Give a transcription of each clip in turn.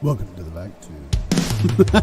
Welcome to the back to.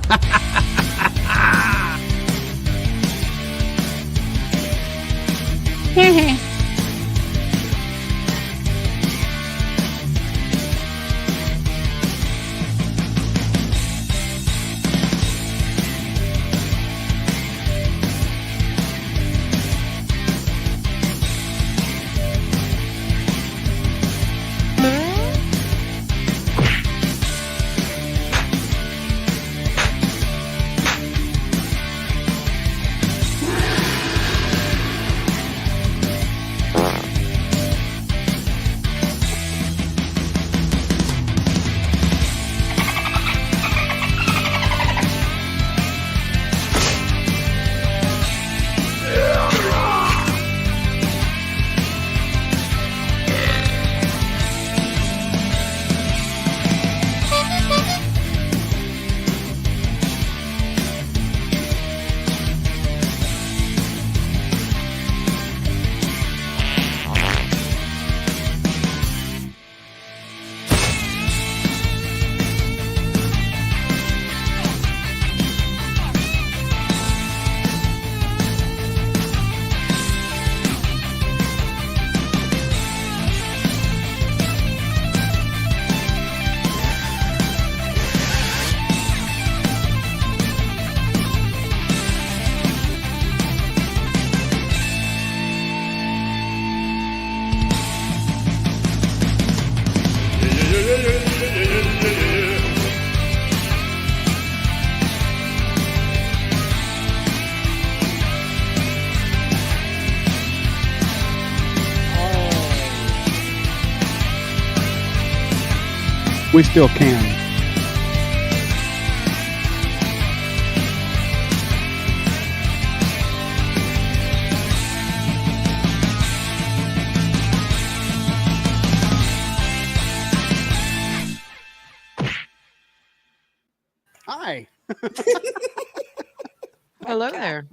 We still can. Hi. Hello there.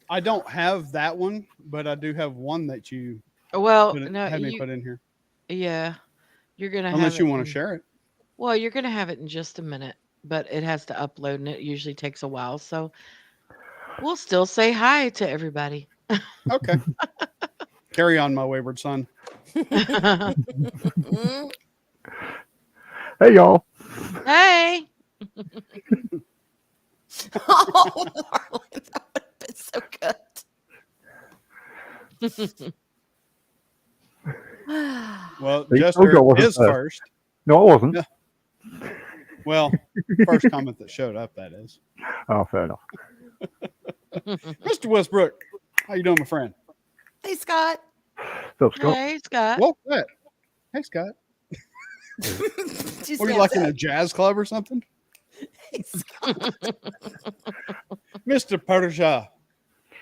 I don't have that one, but I do have one that you Well, had me put in here. Yeah, you're gonna have Unless you it want to in- share it. Well, you're gonna have it in just a minute, but it has to upload, and it usually takes a while. So we'll still say hi to everybody. Okay. Carry on, my wayward son. Hey, y'all. Hey, Oh, Marlon, that would have been so good. Well, He Jester told y'all is wasn't first. No, I wasn't. Yeah. Well, first comment that showed up, that is. Oh, fair enough. Mr. Westbrook, how you doing, my friend? Hey, Scott. So, Scott, hey, Scott. Well, what? Hey, Scott. Did you What are say you like in that? a jazz club or something? Hey, Scott. Mr. Persia,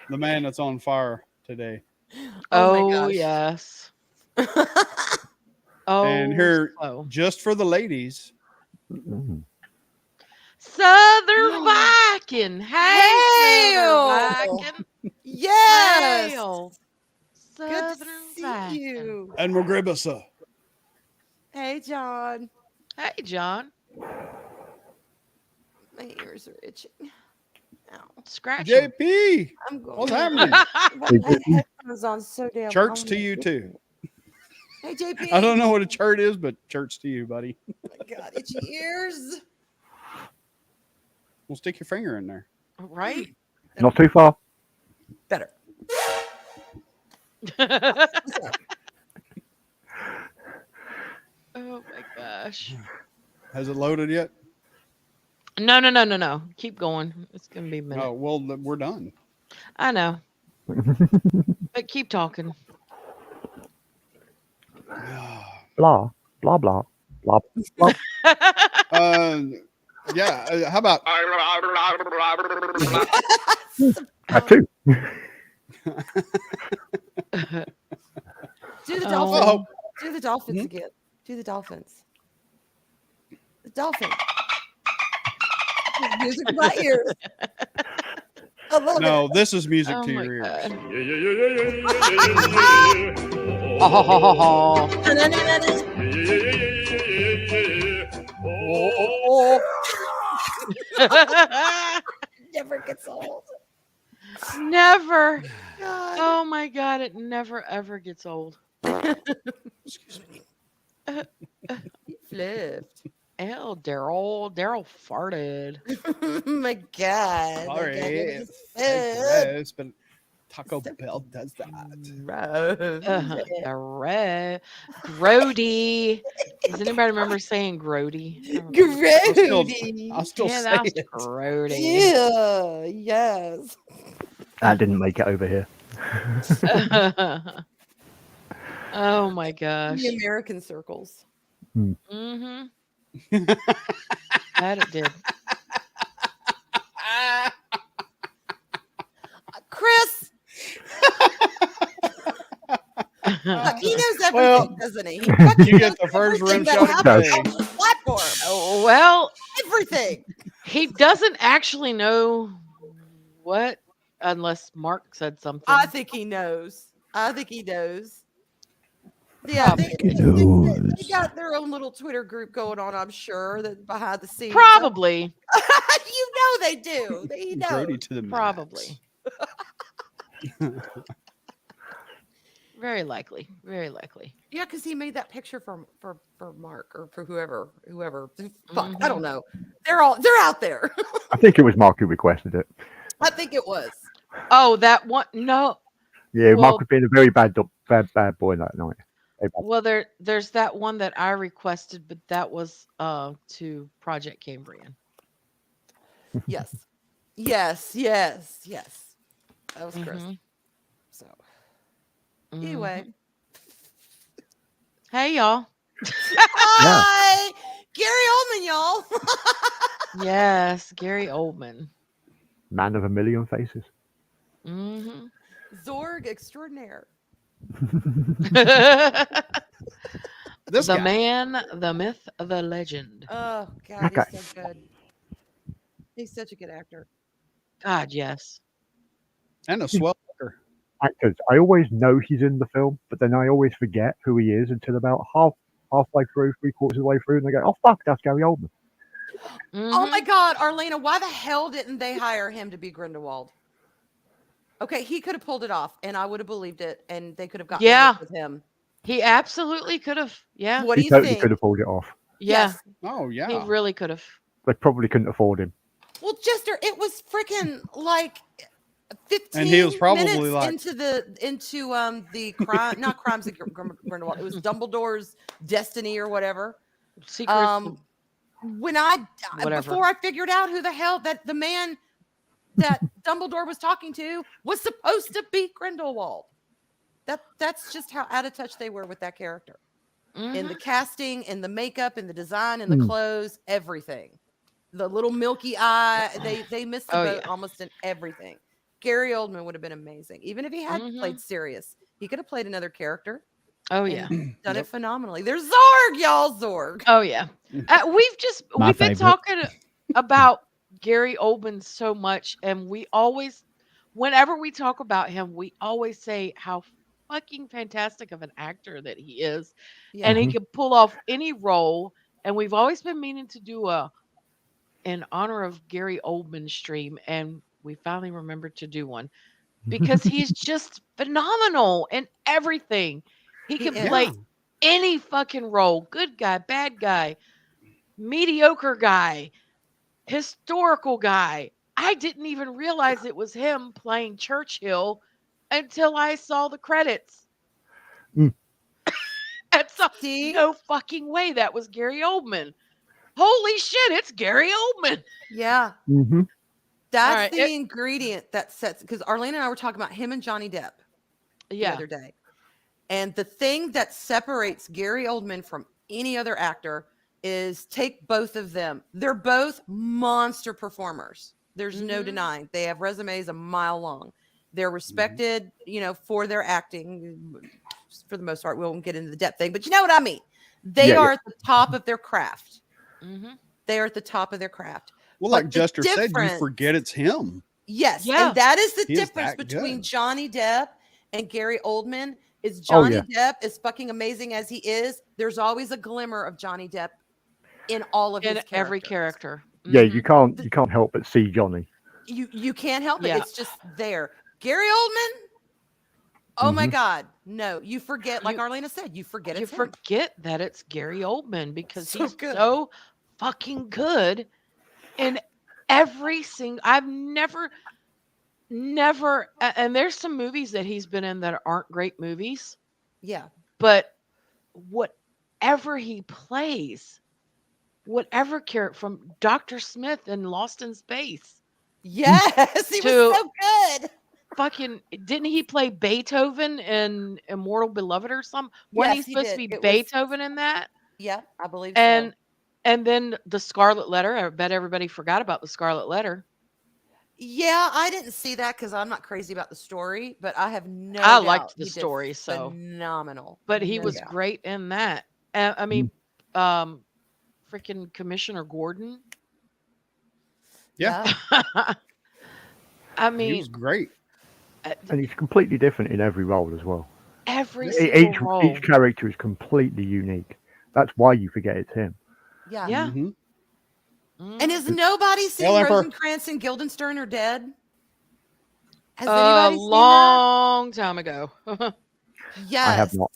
the man that's on fire today. Oh, my Oh gosh. yes. Oh, And here, so. just for the ladies, Southern Viking. Hey, Hail! Southern Viking. Yes. Hail. Good to Southern see Viking. you. Admiral Gribasa. Hey, John. Hey, John. My ears are itching. Ow. Scratch 'em. JP, I'm going. what's happening? But my headphones on so damn. Church I'm to like, you, too. Hey, JP. I don't know what a church is, but church to you, buddy. Oh my God, itchy ears. Well, stick your finger in there. Right? not too far. Better. Oh my gosh. Has it loaded yet? No. Keep going. It's gonna be a minute. Oh, well, we're done. I know. But keep talking. Blah, blah, blah, blah, blah. Yeah. How about That too. Do the Oh. dolphin. Oh. Do the dolphins Hmm? again. Do the dolphins. The dolphin. Music to my ears. I love no? it. This is music Oh to my your ears. God. Oh, Oh, Never gets old. Never. God. Oh my God, it never ever gets old. Excuse me. He flipped. Ew, Daryl farted. Oh my God. Sorry. That It's guy gross, but Taco So Bell does that. The red Grody. Does anybody remember saying Grody? I remember. I'll still Yeah, say that was it. Grody. Yeah, yes. That didn't make it over here. Oh my gosh. The American circles. Mm-hmm. That it did. Chris, he knows everything, Well, doesn't he? He you fucking get knows the first everything rim that shot happens today. on this platform. Oh, well, Everything. he doesn't actually know what, unless Mark said something. I think he knows. Yeah, Probably. they got their own little Twitter group going on, I'm sure, that behind the scenes. Probably. You know they do. He knows. Grody to the max. Probably. Very likely. Very likely. Yeah, because he made that picture for Mark or for whoever. Fuck, I don't know. They're out there. I think it was Mark who requested it. I think it was. Oh, that one. No. Yeah, Well- Mark was being a very bad boy that night. Very bad. Well, there's that one that I requested, but that was to Project Cambrian. Yes. That was Chris. Mhm. So Mhm. anyway. Hey y'all. Hi, Gary Oldman, y'all. Yes, Gary Oldman. Man of a million faces. Mm-hmm. Zorg extraordinaire. This The guy. man, the myth, the legend. Oh God, Okay. he's so good. He's such a good actor. God, yes. And a swell looker. Actors. I always know he's in the film, but then I always forget who he is until about halfway through, 3/4 of the way through, and I go, "Oh fuck, that's Gary Oldman." Oh Mhm. my God, Arlena, why the hell didn't they hire him to be Grindelwald? Okay, he could have pulled it off, and I would have believed it, and they could have gotten Yeah. it with him. He absolutely could have. Yeah. What do He you totally think? could have pulled it off. Yeah. Yes. Oh, yeah. He really could have. They probably couldn't afford him. Well, Jester, it was freaking like 15 And he was probably minutes like- into the crime, not crimes of Grindelwald. It was Dumbledore's destiny or whatever. Secrets. When I Whatever. before I figured out who the hell that the man that Dumbledore was talking to was supposed to be Grindelwald. That's just how out of touch they were with that character. In the Mhm. casting, in the makeup, in the design, in the clothes, everything. The little milky eye, they missed the Oh, boat yeah. almost in everything. Gary Oldman would have been amazing. Even if he had Mhm. played serious, he could have played another character. Oh and yeah. done Yep. it phenomenally. There's Zorg, y'all, Zorg. Oh yeah. My We've been favorite. talking about Gary Oldman so much, and we always, whenever we talk about him, we always say how fucking fantastic of an actor that he is, Yeah. and he can pull off any role. And we've always been meaning to do a in honor of Gary Oldman stream, and we finally remembered to do one because he's just phenomenal in everything. He He can is. play Yeah. any fucking role, good guy, bad guy, mediocre guy, historical guy. I didn't even realize it was him playing Churchill until I saw the credits. Mm. And so, See? no fucking way that was Gary Oldman. Holy shit, it's Gary Oldman. Yeah. Mm-hmm. That's right, the ingredient that sets, because Arlene and I were talking about him and Johnny Depp the Yeah. other day. And the thing that separates Gary Oldman from any other actor is take both of them. They're both monster performers. There's no Mhm. denying. They have resumes a mile long. They're respected, for their acting for the most part. We won't get into the depth thing, but you know what I mean. They Yeah, are at the top of their craft. Mhm. They are at the top of their craft. Well, But like the Jester said, you difference- forget it's him. Yes, Yeah. and that is the He is difference that between good. Johnny Depp and Gary Oldman. Is Oh, Johnny yeah. Depp, as fucking amazing as he is, there's always a glimmer of Johnny Depp in all of In his every characters. character. Yeah, Mhm. you can't help but see Johnny. You can't help it. Yeah. It's just there. Gary Oldman. Oh my Mhm. God. No, you forget, like You Arlena said, you forget you it's him. forget that it's Gary Oldman because So he's good. so fucking good in every single. I've never, and there's some movies that he's been in that aren't great movies, Yeah. but whatever he plays, whatever character from Dr. Smith in Lost in Space Yes, he was to so good. fucking, didn't he play Beethoven in Immortal Beloved or something? Wasn't he Yes, he supposed to did. be It was, Beethoven in that? yeah, I believe so. And then the Scarlet Letter. I bet everybody forgot about the Scarlet Letter. Yeah, I didn't see that because I'm not crazy about the story, but I have no I doubt liked the he did story, so phenomenal. but he No was doubt. great in that. I mean, freaking Commissioner Gordon. Yeah. Yeah. I He mean, was great. And he's completely different in every role as well. every Yeah. single role. Each character is completely unique. That's why you forget it's him. Yeah. Yeah. Mm-hmm. And Mm. has nobody seen Hell, Emperor. Rosencrantz and Guildenstern are dead? Has A anybody seen that? long time ago. I have Yes. not.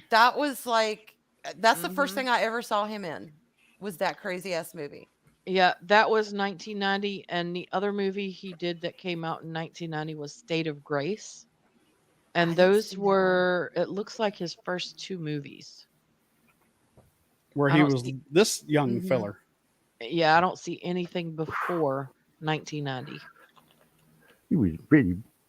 That was like that's the first Mhm. thing I ever saw him in. Was that crazy ass movie. Yeah, that was 1990, and the other movie he did that came out in 1990 was State of Grace. I And didn't those see that one. were, it looks like his first two movies. Where I he don't was see, this young Mhm. feller. yeah, I don't see anything before 1990. He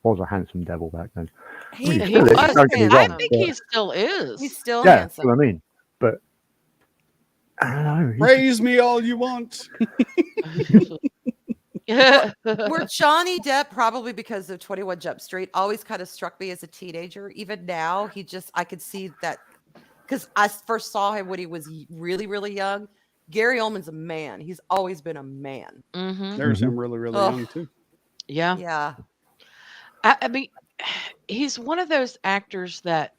was a handsome devil back then. He He He still is, was. don't get me I wrong. think But, he still is. He's still yeah, that's handsome. what I mean. But I don't know. He's Praise me all you want. Where Johnny Depp, probably because of 21 Jump Street, always kind of struck me as a teenager. Even now, I could see that because I first saw him when he was really, really young. Gary Oldman's a man. He's always been a man. Hmm. There's Mhm. him really, really Ugh. young too. Yeah. Yeah. I mean, he's one of those actors that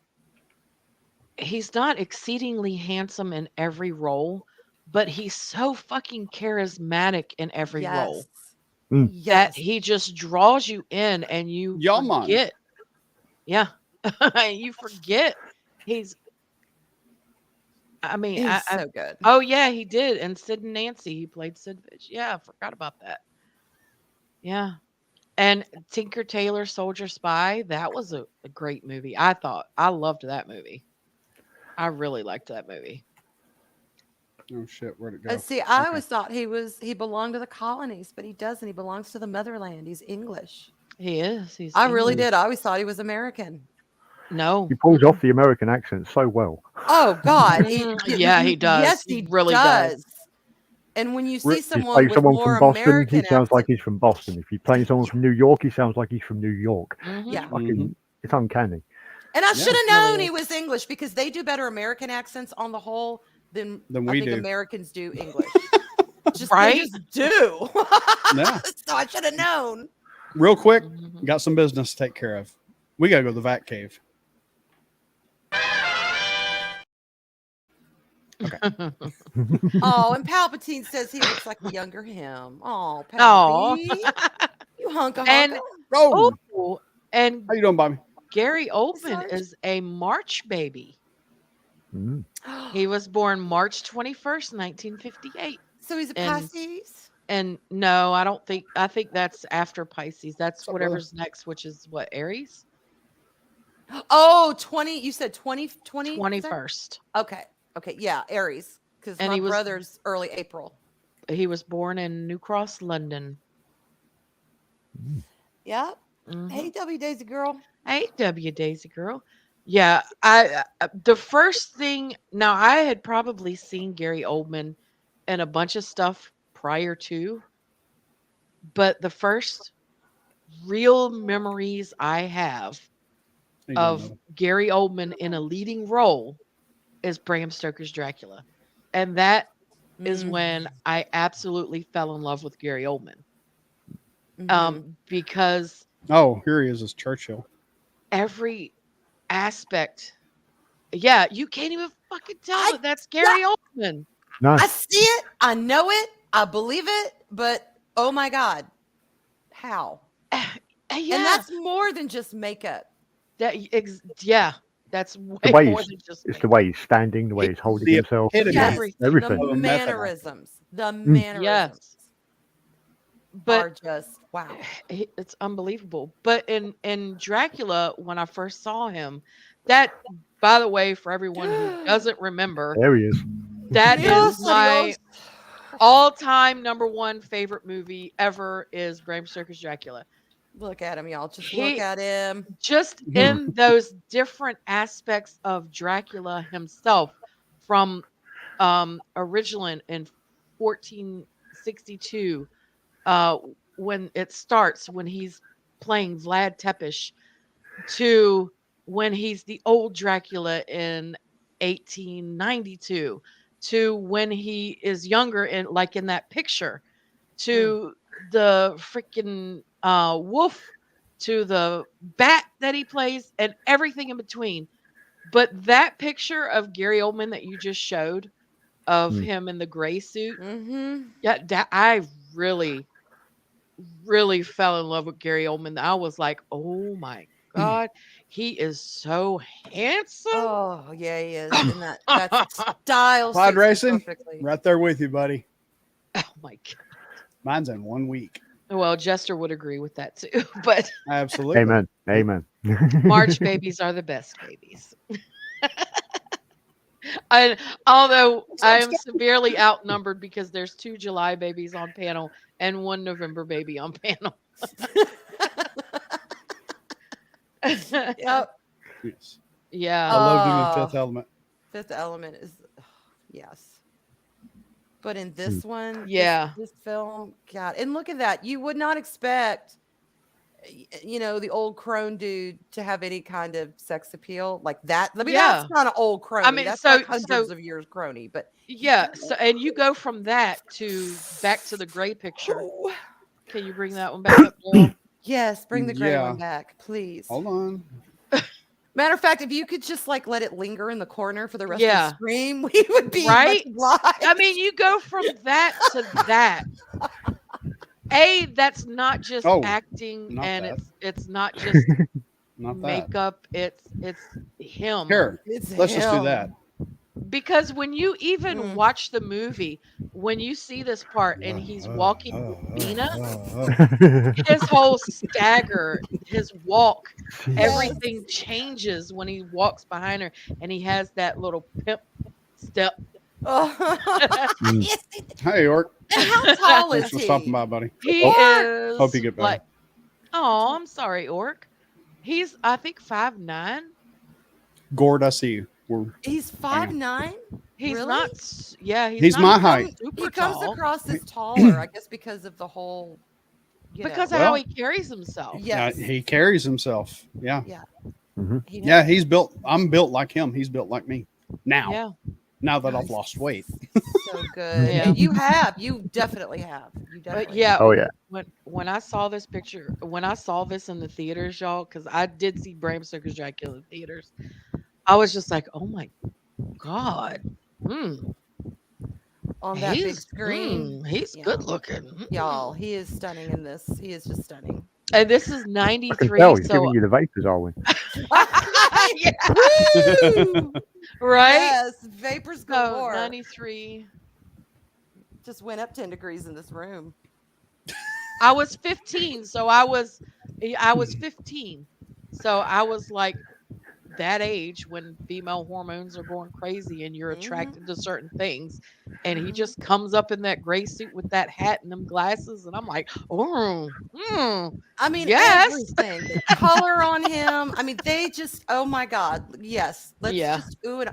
he's not exceedingly handsome in every role, but he's so fucking charismatic in every role Yes. Mm. that Yes. he just draws you in and you Y'all man. forget. Yeah. You forget he's, I mean, He's I so good. oh yeah, he did. And Sid and Nancy, he played Sid Fish. Yeah, I forgot about that. Yeah. And Tinker Tailor Soldier Spy, that was a great movie. I thought. I loved that movie. I really liked that movie. Oh shit, where'd it go? See, I Okay. always thought he belonged to the colonies, but he doesn't. He belongs to the motherland. He's English. He is. He's I really English. did. I always thought he was American. No. He pulls off the American accent so well. Oh God. Yeah, he does. Yes, He he really does. And when you If see he's someone playing with someone more from Boston, American he sounds like accent, he's from Boston. If he's playing someone from New York, he sounds like he's from New York. Mhm. yeah. Fucking, it's uncanny. And I Yeah, should it have really known he is. was English because they do better American accents on the whole than Than I we think do. Americans do English. They Right? just do. Yeah. So I should have known. Real quick, Mhm. got some business to take care of. We gotta go to the Vat Cave. Oh, and Palpatine says he looks like a younger him. Oh, Aw. Palpatine. You hunka And hunka. Oh, oh, and how you doing, Bobby? Gary Oldman Sarge. is a March baby. Mm. He was born March 21st, 1958. So he's a And Pisces? and no, I think that's after Pisces. That's What's up, brother? whatever's next, which is what, Aries? Oh, 20. You said 20, 20? 21st. Okay. Okay. Yeah. Aries. Because And my he was brother's early April. born in New Cross, London. Yep. Mhm. Hey, W Daisy girl. Hey, W Daisy girl. Yeah, the first thing, now I had probably seen Gary Oldman in a bunch of stuff prior to, but the first real memories I have How you doing, of brother? Gary Oldman in a leading role is Bram Stoker's Dracula. And that is when I absolutely fell in love with Gary Oldman. Because Oh, here he is as Churchill. every aspect, yeah, you can't even fucking tell I- that that's Gary Oldman. No, I see it. I know it. I believe it, but oh my God, how? Yeah, And that's more than just makeup. yeah, that's way The way more he's, than just it's the makeup. way he's standing, the way he's holding The himself. epitome Yes, Everything. the of a method actor. mannerisms. The mannerisms Yes, but are just wow. it's unbelievable. But in Dracula, when I first saw him, that, by the way, for everyone who doesn't remember, There he is. that is Dios, my Dios. all-time number one favorite movie ever is Bram Stoker's Dracula. Look at him, y'all. Just look He at him. just in those different aspects of Dracula himself, from original in 1462, uh, when it starts, when he's playing Vlad Tepes, to when he's the old Dracula in 1892, to when he is younger, in like in that picture, to the freaking wolf, to the bat that he plays, and everything in between. But that picture of Gary Oldman that you just showed, of Mm. him in the gray suit, Mm-hmm. yeah, I really, really fell in love with Gary Oldman. I was like, oh my God, he is so handsome. Oh, yeah, he is. And that style Pod suits him racing, perfectly. right there with you, buddy. Oh my God. Mine's in 1 week. Well, Jester would agree with that too. But Absolutely. Amen. Amen. March babies are the best babies. And although I am severely outnumbered because there's 2 July babies on panel and 1 November baby on panel. Yep. Yes. Yeah. I loved him in Fifth Element. Fifth Element is yes. But in this one, Yeah. this film, God, and look at that. You would not expect, the old crone dude to have any kind of sex appeal like that. I mean, Yeah. that's kind of old crony. I mean, that's so- like hundreds so- of years crony. But Yeah. So, and you go from that to back to the gray picture. Oh, Can you bring that one back up, Daryl? yes, bring the gray one Yeah. back, please. Hold on. Matter of fact, if you could just like let it linger in the corner for the rest Yeah. of the stream, we would be Right? much obliged. I mean, you go from that to that. That's not just Oh, acting, not and that. it's not just Not that. makeup. It's him. Here, It's let's just do him. that. Because when you even Mm. watch the movie, when you see this part and he's walking with Bina, his whole stagger, his walk, everything changes when he walks behind her, and he has that little pimp step. Oh. Yes, Hey, York. and how tall is Thanks for he? stopping by, buddy. He Orc! is Hope you get better. like, oh, I'm sorry, Orc. He's, I think, 5'9". Gord, I see you. He's 5'9". He's Really? not. Yeah, He's not my height. super He comes tall across as taller, I guess, because of the whole. because know, of how Well, he carries himself. yes, He carries himself. Yeah. he Yeah, does. he's built. I'm built like him. He's built like me. Now Yeah. that I've lost weight. So good, Yeah. and you definitely have. You definitely. But yeah, Oh, yeah. when I saw this picture, when I saw this in the theaters, y'all, because I did see Bram Stoker's Dracula in theaters, I was just like, oh my God. on that big He's screen, he's Yeah. good looking. y'all. He is stunning in this. He is just stunning. And this is I can 93, tell he's so giving you the vapors, Arwen. Woo! right? Yes, vapors So galore. 93. Just went up 10 degrees in this room. I was 15, so I was 15. So I was like that age when female hormones are going crazy and you're attracted to certain things. And he just comes up in that gray suit with that hat and them glasses, and I'm like, oh, I mean, yes. everything. The color on him. I mean, they just, oh my God. Yes. Let's Yeah. just ooh it.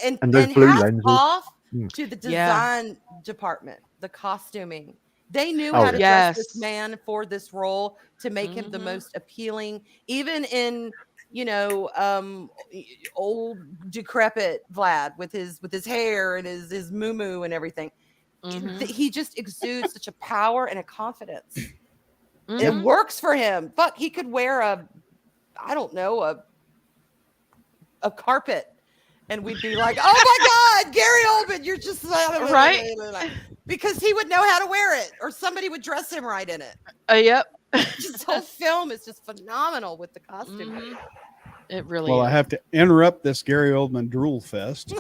And those blue hats lenses. off Mm. to the Yeah. design department, the costuming. They knew Oh, how to yeah. dress this Yes. man for this role to make him the Mhm. most appealing, even in old decrepit Vlad with his hair and his moo and everything. Mhm. He just exudes such a power and a confidence. Mhm. It works for him. Fuck, he could wear a carpet, and we'd be like, "Oh my God, Gary Oldman, you're just Right? Because he would know how to wear it, or somebody would dress him right in it. Yep. This whole film is just phenomenal with the costume. Mhm. It really Well, is. I have to interrupt this Gary Oldman drool fest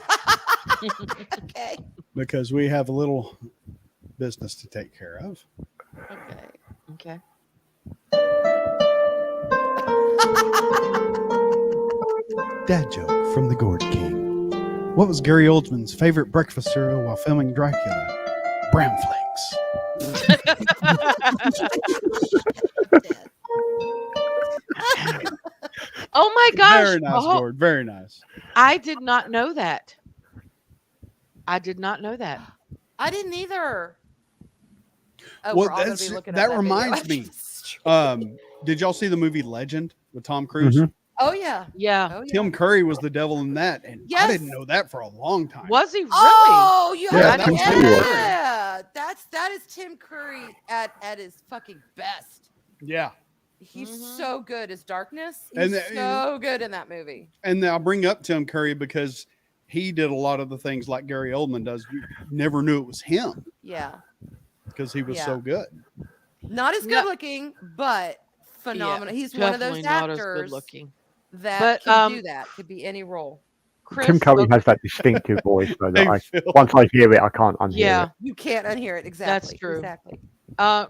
Okay. because we have a little business to take care of. Okay. Okay. Dad joke from the Gourd King. What was Gary Oldman's favorite breakfast cereal while filming Dracula? Bran Flakes. Dead. Oh my gosh. Very nice, Oh, Gord. Very nice. I did not know that. I did not know that. I didn't either. Oh, Well, we're all gonna that's- be looking that at reminds video. me. Did y'all see the movie Legend with Tom Cruise? Mhm. Oh yeah. Yeah. Oh yeah. Tim Curry was the devil in that, and I Yes. didn't know that for a long time. Was he really? Oh, you Yeah, have Tim to, Curry. yeah. That is Tim Curry at his fucking best. Yeah, He's Mhm. so good as Darkness. And He's the- so good in that movie. and I'll bring up Tim Curry because he did a lot of the things like Gary Oldman does. You never knew it was him Yeah. because he was Yeah. so good. Not as No. good looking, but phenomenal. He's one of Definitely those not as good actors looking. that But, can do that. Could be any role. Chris, Tim Curry okay, has that distinctive voice, so Hey, that Phil. once I hear it, I can't unhear yeah. it. You can't unhear it. Exactly. true. Exactly.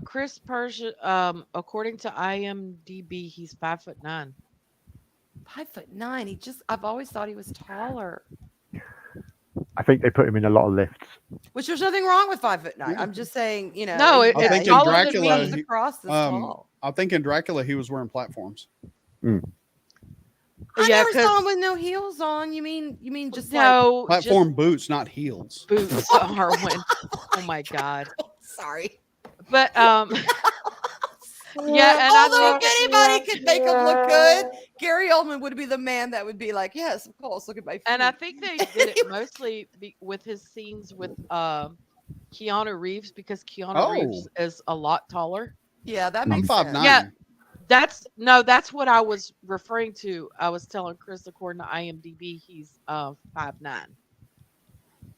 Chris Persia, according to IMDb, he's 5'9". 5'9". I've always thought he was taller. I think they put him in a lot of lifts. Which there's nothing wrong with 5'9". Yeah. I'm just saying, you know. No, I think in taller than Dracula, me. comes across this tall. I think in Dracula he was wearing platforms. I Yeah, never 'cause- saw him with no heels on. You mean just No, Platform boots, not heels. just boots are when. Oh my god. like? Sorry. But yeah, and I Although think if anybody could make him look good, Gary Oldman would be the man that would be like, yes, of course, look at my feet. and I think they did it mostly with his scenes with Keanu Reeves because Keanu Reeves is a lot taller. yeah, that I'm makes 5'9". sense. Yeah. That's what I was referring to. I was telling Chris, according to IMDb, he's 5'9".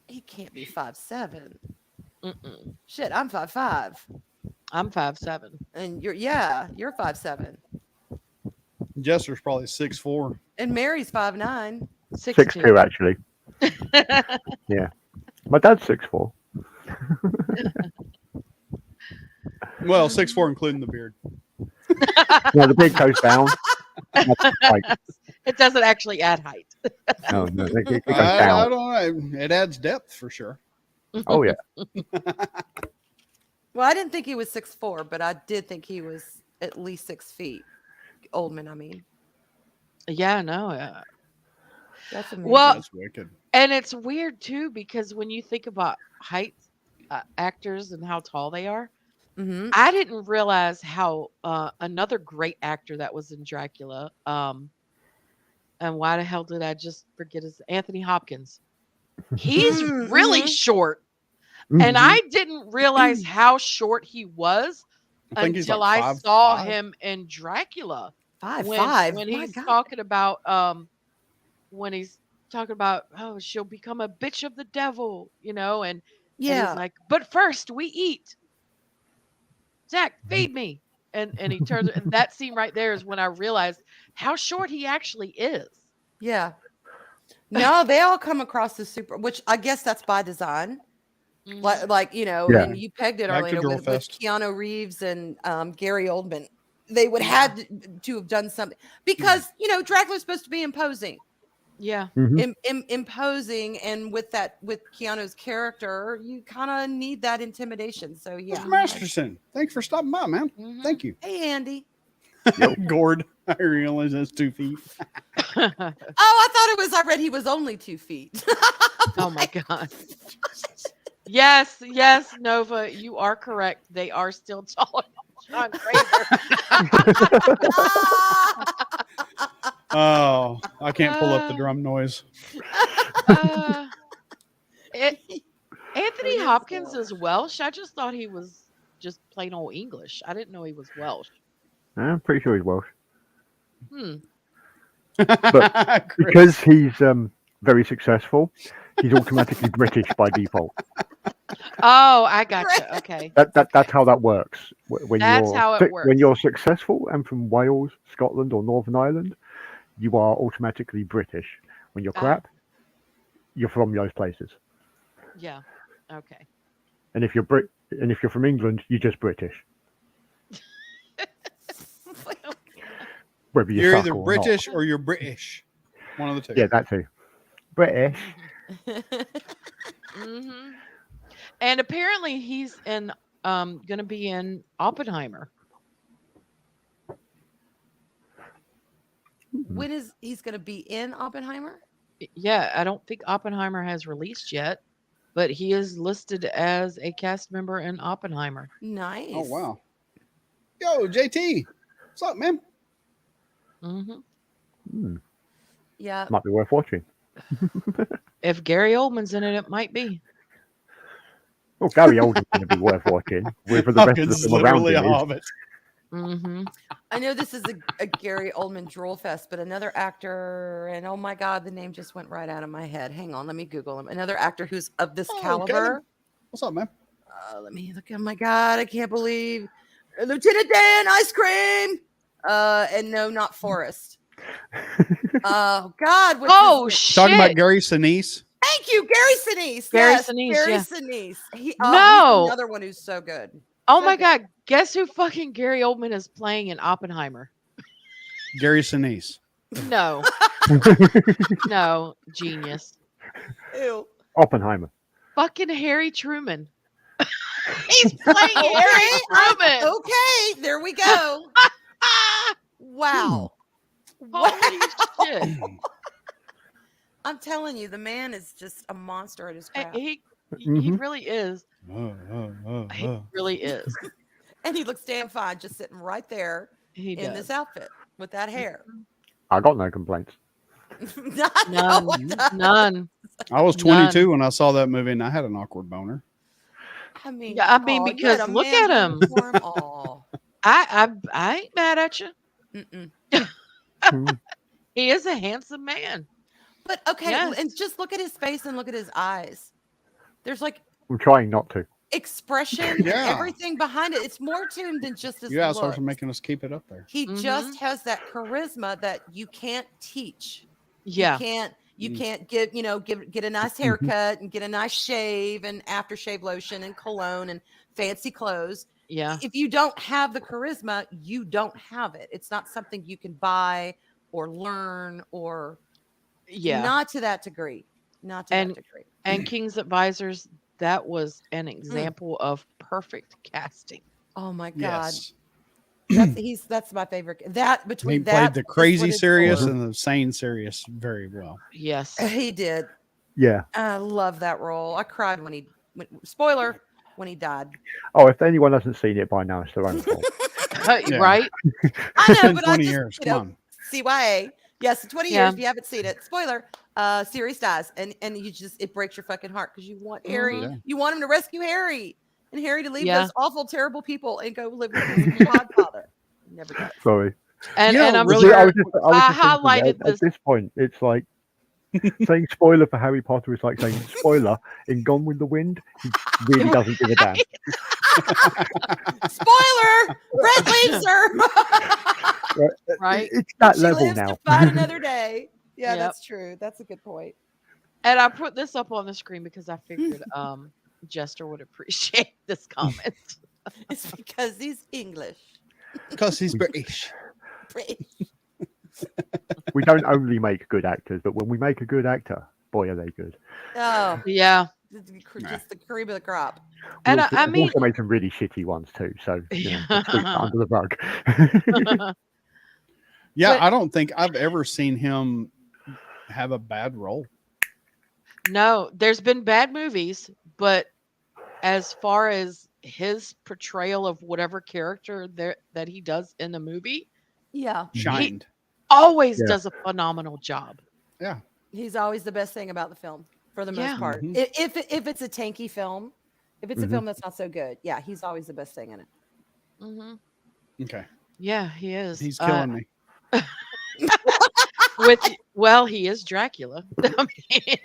He can't be 5'7". Mm-mm. Shit, I'm 5'5". I'm 5'7". And you're 5'7". Jester's probably 6'4". And Mary's 5'9". 6'2", actually. Yeah. My dad's 6'4". Well, 6'4", including the beard. No, the beard goes down. That's like, It doesn't actually add height. no, it goes I down. don't know. It adds depth for sure. Oh yeah. Well, I didn't think he was 6'4", but I did think he was at least 6 feet. Oldman, I mean. Yeah, no. That's amazing. Well, That's wicked. and it's weird too because when you think about height actors and how tall they are, Mhm. I didn't realize how another great actor that was in Dracula. And why the hell did I just forget his Anthony Hopkins? He's really Mhm. short, Mhm. and I didn't realize how short he was I think he's until like I 5'5". saw him in Dracula. 5'5". When My he's God. talking about oh, she'll become a bitch of the devil, and Yeah. he's like, but first we eat. Zach, feed me. And he turns, and that scene right there is when I realized how short he actually is. Yeah. No, they all come across as super, which I guess that's by design. Mhm. Like Yeah. and you pegged it Back to earlier Girl with Fest. Keanu Reeves and Gary Oldman. They would have to have done something because Dracula's supposed to be imposing. Yeah. Mhm. Imposing, and with Keanu's character, you kind of need that intimidation. So yeah. Mr. Masterson, thanks for stopping by, man. Mhm. Thank you. Hey Andy. Gord, I realize that's 2 feet. Oh, I thought I read he was only 2 feet. Oh my god. Yes, Nova, you are correct. They are still taller than Sean Fraser. Oh, I can't pull up the drum noise. Anthony Hopkins is Welsh. I just thought he was just plain old English. I didn't know he was Welsh. I'm pretty sure he's Welsh. Chris. Because he's very successful, he's automatically British by default. Oh, I gotcha. Okay. That's how that works. When That's you're how it works. when you're successful and from Wales, Scotland, or Northern Ireland, you are automatically British. When you're Ah. crap, you're from those places. Yeah. Okay. And if you're from England, you're just British, whether you You're suck either or British or you're British. One of the two. not. Yeah, that too. British. hmm And apparently he's in going to be in Oppenheimer. When is he's going to be in Oppenheimer? Yeah, I don't think Oppenheimer has released yet, but he is listed as a cast member in Oppenheimer. Nice. Oh wow. Yo, JT. What's up, man? hmm Yeah. Might be worth watching. If Gary Oldman's in it, it might be. Well, Gary Oldman's going to be worth watching. Whether the rest of the It's film around literally a him is. hobbit. hmm I know this is a Gary Oldman drool fest, but another actor, and oh my God, the name just went right out of my head. Hang on, let me Google him. Another actor who's of this Oh, caliber. Caleb. What's up, man? Let me look. Oh my God, I can't believe Lieutenant Dan Ice Cream. And no, not Forrest. Oh God. what's Oh his name? shit! Talking about Gary Sinise. Thank you, Gary Sinise. Gary Yes, Sinise, Gary yeah. Sinise. He's No. another one who's so good. Oh So my good. God! Guess who fucking Gary Oldman is playing in Oppenheimer? Gary Sinise. No, no, genius. Ew. Oppenheimer. Fucking Harry Truman. He's playing Harry Truman. Okay, there we go. Wow. Holy shit! I'm telling you, the man is just a monster at his craft. He Mhm. really is. He really is. And he looks damn fine just sitting right there He in does. this outfit with that hair. I got no complaints. None. I was None. 22 when I saw that movie, and I had an awkward boner. I mean, Yeah, I mean, aw, you because had a look man at him. boner for him. Aw. I ain't mad at you. Mm-mm. He is a handsome man. But okay, Yes. and just look at his face and look at his eyes. There's like I'm trying not to. expression Yeah. and everything behind it. It's more to him than just his You guys are looks. making us keep it up there. He Mhm. just has that charisma that you can't teach. Yeah. You Mm. can't get a nice haircut and get a nice shave and aftershave lotion and cologne and fancy clothes. Yeah. If you don't have the charisma, you don't have it. It's not something you can buy or learn or Yeah. not to that degree. Not to And- that degree. And King's Advisors, that was Mm. an example of perfect casting. Oh my God. Yes. That's my favorite. That between He that played the crazy Wooden serious Sword. and the sane serious very well. Yes. He did. Yeah. I love that role. I cried when spoiler, when he died. Oh, if anyone hasn't seen it by now, it's their own fault. Yeah. Right? I It's know, been but 20 I just, years. you Come know, on. CYA. Yes, 20 Yeah. years. If you haven't seen it, spoiler. Sirius dies, and you just it breaks your fucking heart because you want Harry. Mhm. You want him to rescue Harry, and Harry to leave Yeah. those awful, terrible people and go live with his godfather. Never does. Sorry. And You know, and I'm really- sure I was just I thinking, highlighted at this. this point, it's like saying spoiler for Harry Potter is like saying spoiler in Gone with the Wind. He really doesn't give a damn. Spoiler: Red leaves her. Right. It's that She level lives now. to fight another day. Yeah, Yep. that's true. That's a good point. And I put this up on the screen because I figured Jester would appreciate this comment. It's because he's English. Because he's British. British. We don't only make good actors, but when we make a good actor, boy, are they good. Oh, Yeah. just the cream of the crop. And We I mean, also made some really shitty ones too. So let's sweep that under the rug. Yeah, But- I don't think I've ever seen him have a bad role. no, there's been bad movies, but as far as his portrayal of whatever character that he does in the movie, Yeah, Shined. always Yeah. does a phenomenal job. Yeah. he's always the best thing about the film for the Yeah. most part. Mhm. If it's a tanky film, if it's a Mhm. film that's not so good, yeah, he's always the best thing in it. hmm Okay. Yeah, he is. He's killing me. Well, he is Dracula. I mean-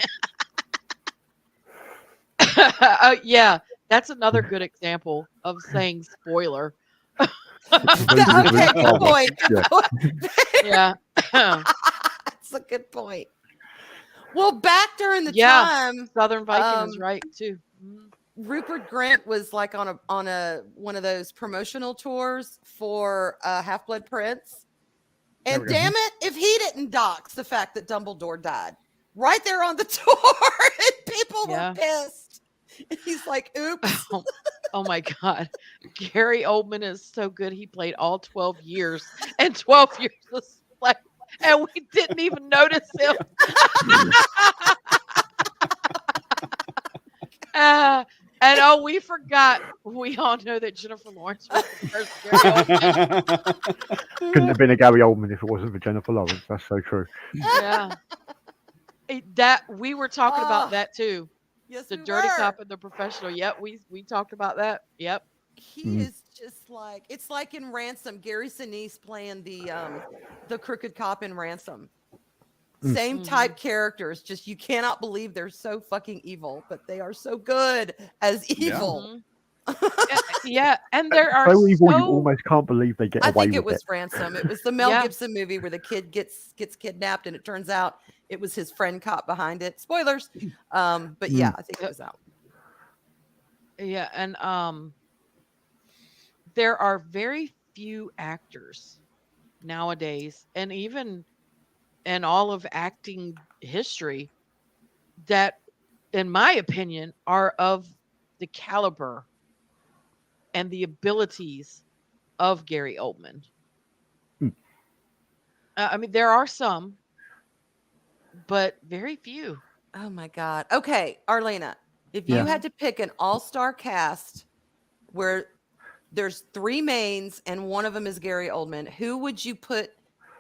yeah, That's another good example of saying spoiler. Luke Okay, good Skywalker. point. Good Yeah. point. Yeah. That's a good point. Well, back during the Yeah. time, Southern Viking is right too. Rupert Grint was like on a one of those promotional tours for Half Blood Prince. There And we go. damn it, if he didn't dox the fact that Dumbledore died right there on the tour, and people were Yeah. pissed. And he's like, oops. Oh my God. Gary Oldman is so good. He played all 12 years and 12 years of play, and we didn't even notice him. And oh, we forgot. We all know that Jennifer Lawrence was the first Gary Oldman. Couldn't have been a Gary Oldman if it wasn't for Jennifer Lawrence. That's so true. Yeah. That we were talking about Oh, that too. yes, The we dirty were. cop and the professional. Yep, we talked about that. Yep. He is just like, it's like in Ransom, Gary Sinise playing the crooked cop in Ransom. Same type characters, just you cannot believe they're so fucking evil, but they are so good as evil. Yeah, and there are So evil, you so almost can't believe they get I away think it with was it. Ransom. It was the Mel Yeah. Gibson movie where the kid gets kidnapped, and it turns out it was his friend cop behind it. Spoilers. But yeah, I think it was out. yeah, and there are very few actors nowadays, and even in all of acting history, that, in my opinion, are of the caliber and the abilities of Gary Oldman. I mean, there are some, but very few. Oh my God. Okay, Arlena, if Yeah. you had to pick an all-star cast where there's 3 mains and one of them is Gary Oldman, who would you put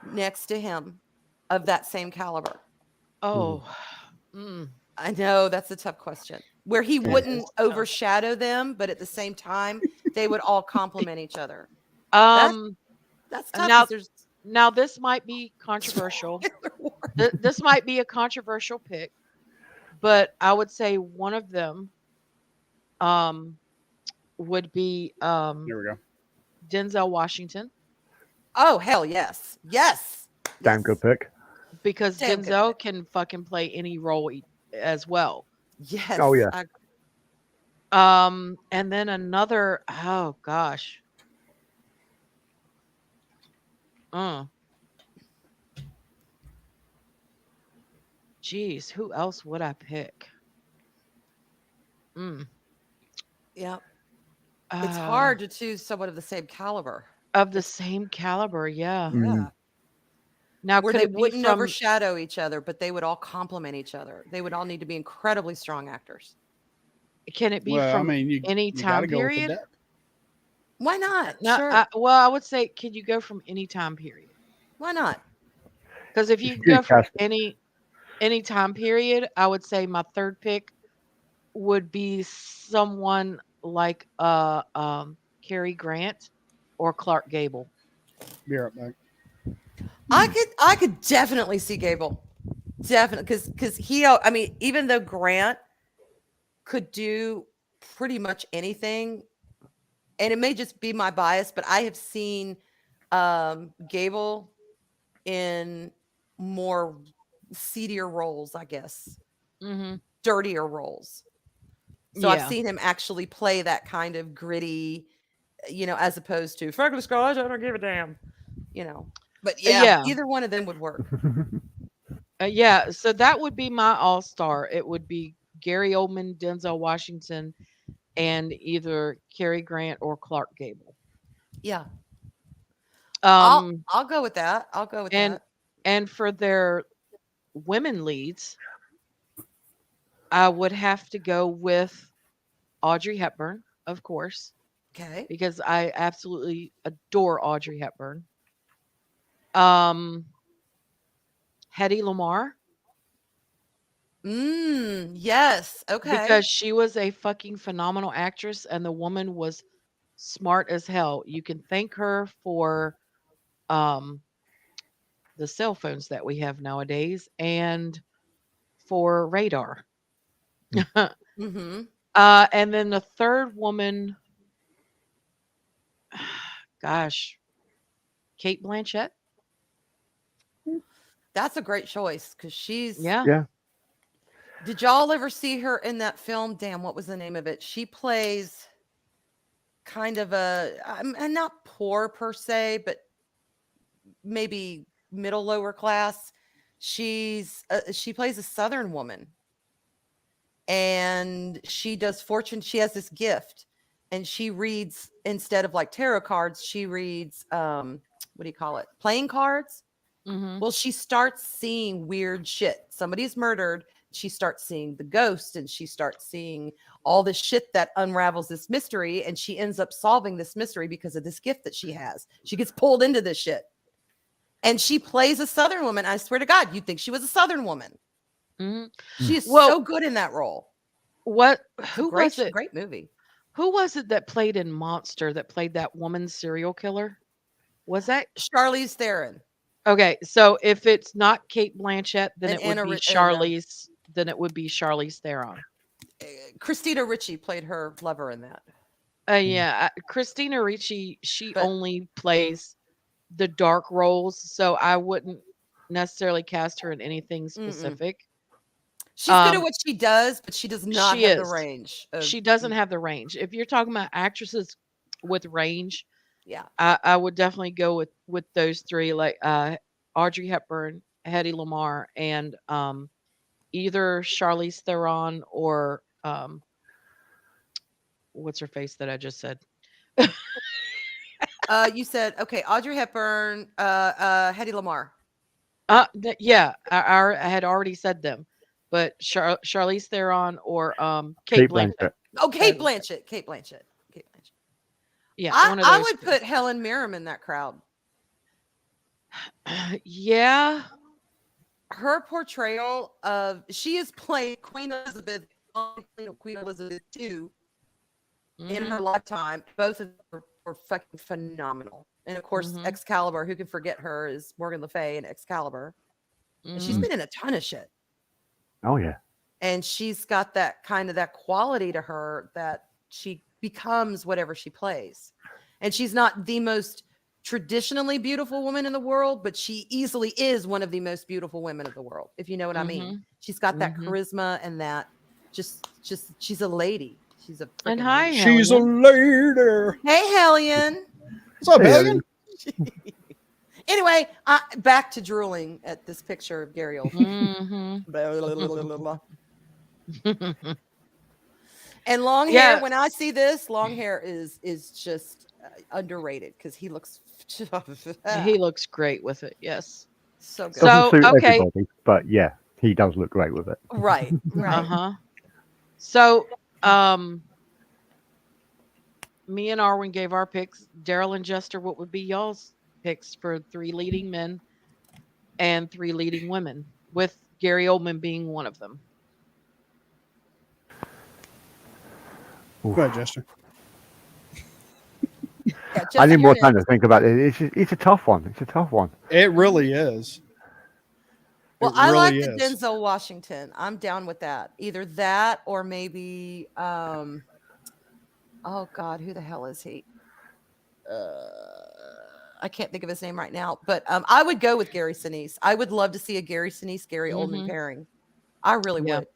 next to him of that same caliber? Oh, mm. I know that's a tough question. Where he It wouldn't is tough. overshadow them, but at the same time, they would all complement each other. Um, That's and tough now, because there's now this might be controversial. This might be a controversial pick, but I would say one of them um would be There we go. Denzel Washington, oh hell yes. Yes. Damn good pick. because Damn good Denzel can fucking play any role as well. Yes. Oh, yeah. And then another, oh gosh. Uh. Geez, who else would I pick? Mm. Yeah. It's hard Uh, to choose someone of the same caliber. of the same caliber, yeah. Yeah. Now, Where could they it be wouldn't from? overshadow each other, but they would all complement each other. They would all need to be incredibly strong actors. Can it be Well, I from mean, any you got to time go with the period? depth. Why not? No, Sure. well, I would say, can you go from any time period? Why not? Because if It's you a can good go from cast. any time period, I would say my third pick would be someone like Cary Grant or Clark Gable. Be right back. I could definitely see Gable. Definitely, because he, I mean, even though Grant could do pretty much anything, and it may just be my bias, but I have seen Gable in more seedier roles, I guess, Mm-hmm. dirtier roles. So I've Yeah. seen him actually play that kind of gritty, as opposed to fuck the scars, I don't give a damn, But yeah, Yeah. either one of them would work. Yeah. So that would be my all star. It would be Gary Oldman, Denzel Washington, and either Cary Grant or Clark Gable. Yeah, Um, I'll go with that. I'll go with and that. and for their women leads, I would have to go with Audrey Hepburn, of course, Okay. because I absolutely adore Audrey Hepburn. Um, Hedy Lamarr, Yes. Okay. because she was a fucking phenomenal actress and the woman was smart as hell. You can thank her for um the cell phones that we have nowadays and for radar. Mm-hmm. And then the third woman, gosh, Kate Blanchett. That's a great choice because she's. Yeah. Yeah. Did y'all ever see her in that film? Damn, what was the name of it? She plays kind of and not poor per se, but maybe middle lower class. She plays a Southern woman, and she does fortune. She has this gift, and she reads, instead of like tarot cards, she reads what do you call it? Playing cards. Mm-hmm. Well, she starts seeing weird shit. Somebody's murdered. She starts seeing the ghost, and she starts seeing all this shit that unravels this mystery. And she ends up solving this mystery because of this gift that she has. She gets pulled into this shit. And she plays a Southern woman. I swear to God, you'd think she was a Southern woman. Mm-hmm. She is Well, so good in that role. Who Great, was it? great movie. Who was it that played in Monster, that played that woman serial killer? Was that Charlize Theron okay? So if it's not Kate Blanchett, then and it would Anna be Ri- and, Charlize. Then it would be Charlize Theron. Christina Ricci played her lover in that. Yeah, Christina Ricci. She But- only plays the dark roles, so I wouldn't necessarily cast her in anything specific. She's good at what she does, but she does not she have the is. range. She doesn't have the range. If you're talking about actresses with range, Yeah. I would definitely go with those three, like Audrey Hepburn, Hedy Lamarr, and either Charlize Theron or what's her face that I just said. You said okay, Audrey Hepburn, Hedy Lamarr. Yeah, I had already said them, but Charlize Theron or Kate Blanchett. Oh, Kate Blanchett. Kate Blanchett. Yeah, I, one of I those would two. put Helen Mirren in that crowd. Yeah. Her portrayal of she is playing Queen Elizabeth, Queen Elizabeth II in her lifetime. Both of them were fucking phenomenal. And of course, Excalibur, who can forget her, is Morgan Le Fay in Excalibur. And she's been in a ton of shit. Oh yeah. And she's got that kind of that quality to her that she becomes whatever she plays. And she's not the most traditionally beautiful woman in the world, but she easily is one of the most beautiful women of the world, if you know what I mean. She's got that charisma and that just she's a lady. She's a freaking And hi, lady. She's a lady. Hey, Hellion. What's up, Hellion? Anyway, back to drooling at this picture of Gary Oldman. And long hair. When I see this, long hair is just underrated because he looks he looks great with it. Yes, so good. Doesn't suit everybody, but yeah, he does look great with it. Right. So, me and Arwen gave our picks. Daryl and Jester, what would be y'all's picks for 3 leading men and 3 leading women, with Gary Oldman being one of them? Go ahead, Jester. Yeah, I need more time to think about it. It's a tough one. It's a tough one. It really is. Well, I like the Denzel Washington. I'm down with that. Either that or maybe oh God, who the hell is he? I can't think of his name right now, but I would go with Gary Sinise. I would love to see a Gary Sinise, Gary Oldman pairing. I really would.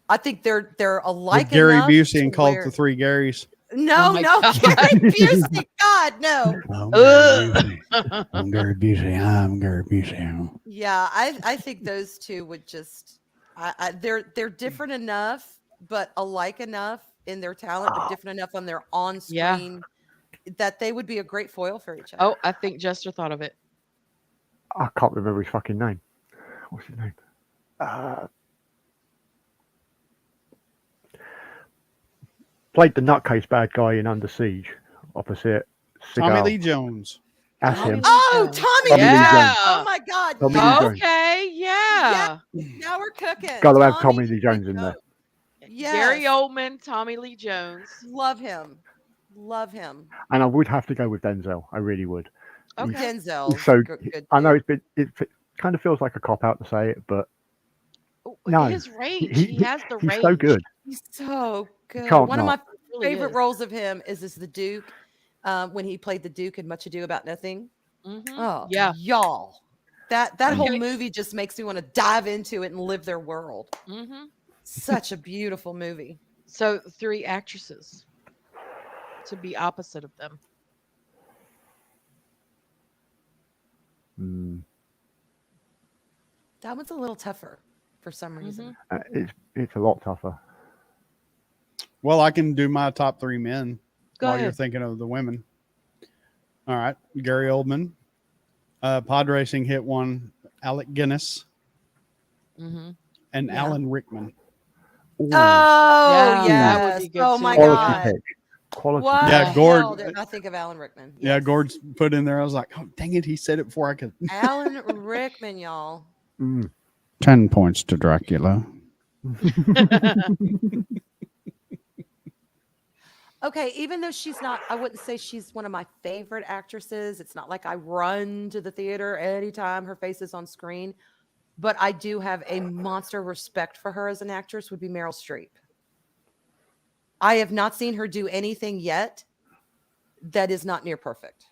I think they're alike. With Gary Busey and called the 3 Garys. No, Gary Busey. God, no. I'm Gary Busey. I'm Gary Busey. Yeah, I think those two would just. They're different enough, but alike enough in their talent, but different enough on their on-screen that they would be a great foil for each other. Oh, I think Jester thought of it. I can't remember his fucking name. What's his name? Played the nutcase bad guy in Under Siege opposite Tommy Lee Jones. That's him. Oh, Tommy Lee Jones. Oh my God. Tommy Lee Jones. Okay, yeah. Now we're cooking. Got to have Tommy Lee Jones in there. Yes. Gary Oldman, Tommy Lee Jones. Love him. And I would have to go with Denzel. I really would. Okay. Denzel. So good. I know it kind of feels like a cop out to say it, but no, his range. He has the range. He's so good. He's so good. can't One of my not. Really favorite is. roles of him is as the Duke, when he played the Duke in Much Ado About Nothing. Oh, Yeah. y'all. That whole Okay. movie just makes me want to dive into it and live their world. hmm Such a beautiful movie. So 3 actresses to be opposite of them. Mm. That one's a little tougher for some reason. It's a lot tougher. Well, I can do my top 3 men Go while you're ahead. thinking of the women. All right. Gary Oldman. Pod Racing hit one. Alec Guinness hmm and Yeah. Alan Rickman. Ooh, Oh, Yeah, that would be yes. good Oh, too. my quality God. pick. Quality Why pick. Yeah, the Gord- hell did I think of Alan Rickman? Yeah, Yes. Gord's put in there. I was like, oh, dang it. He said it before I could. Alan Rickman, y'all. 10 points to Dracula. Okay, even though she's not, I wouldn't say she's one of my favorite actresses. It's not like I run to the theater anytime her face is on screen, but I do have a monster respect for her as an actress, would be Meryl Streep. I have not seen her do anything yet that is not near perfect.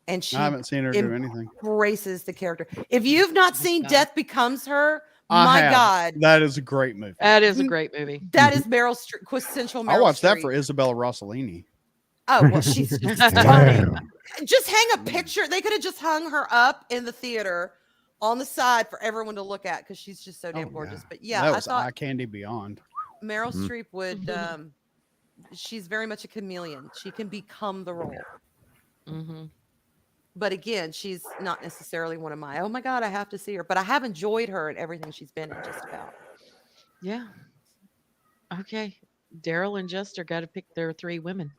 And she I haven't seen her do anything. embraces the character. If you've not seen God. Death Becomes Her, I my have. God, That is a great movie. That is a great movie. that is Meryl Streep, quintessential Meryl I watched that Streep. for Isabella Rossellini. Oh, well, she's just stunning. Damn. Just hang a picture. They could have just hung her up in the theater on the side for everyone to look at because she's just so damn gorgeous. But yeah, that I was thought eye candy beyond. Meryl Streep would, she's very much a chameleon. She can become the role. hmm But again, she's not necessarily one of my, oh my God, I have to see her. But I have enjoyed her in everything she's been in just about. Yeah. Okay. Daryl and Jester got to pick their 3 women.